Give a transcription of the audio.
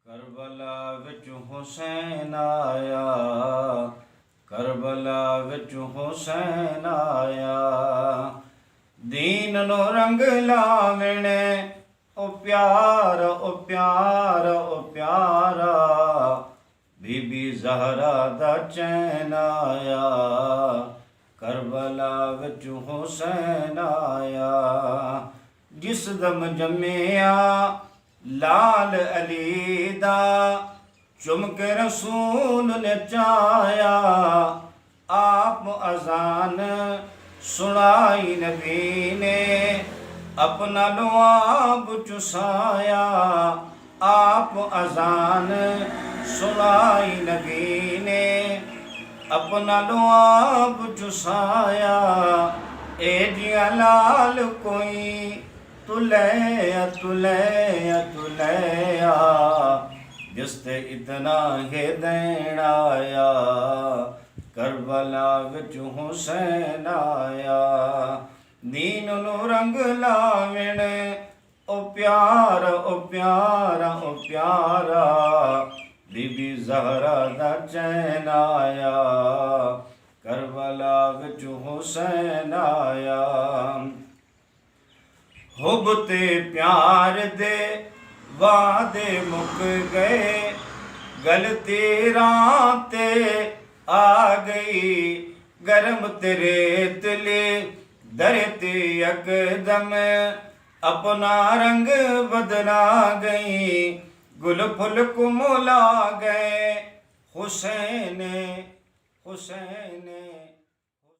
ਕਰਬਲਾ ਵਿੱਚ ਹੁਸੈਨ ਆਇਆ, ਕਰਬਲਾ ਵਿੱਚ ਹੁਸੈਨ ਆਇਆ। ਦੀਨ ਨੂੰ ਰੰਗ ਲਾਵਣੇ, ਉਹ ਪਿਆਰ, ਉਹ ਪਿਆਰ, ਉਹ ਪਿਆਰਾ। ਬੀਬੀ ਜ਼ਹਰਾ ਦਾ ਚੈਨ ਆਇਆ, ਕਰਬਲਾ ਵਿੱਚ ਹੁਸੈਨ ਆਇਆ। ਜਿਸ ਦਮ ਜੰਮਿਆ ਲਾਲ ਅਲੀ ਦਾ, ਚੁੰਮ ਕੇ ਰਸੂਲ ਨੇ ਚਾਇਆ। ਆਪ ਅਜ਼ਾਨ ਸੁਣਾਈ ਨਬੀ ਨੇ, अपना लुआब चुसाया। आप अजान सुनाई नबी ने, अपना लुआब चुसाया। ए जिया लाल कोई तुलैया तुलैया तुलैया, जिसते इतना है देन आया। करबला विच हुसैन आया, दीन नू रंग लावण, ओ प्यारा, ओ प्यारा, ओ प्यारा। बीबी ज़हरा दा चैन आया, करबला विच हुसैन आया। हुब ते प्यार दे वादे मुक गए, गलती राह ते आ गई। गरम ते रेतले धरती यकदम अपना रंग बदला गई। गुल फुल कुमला गए, हुसैन हुसैन।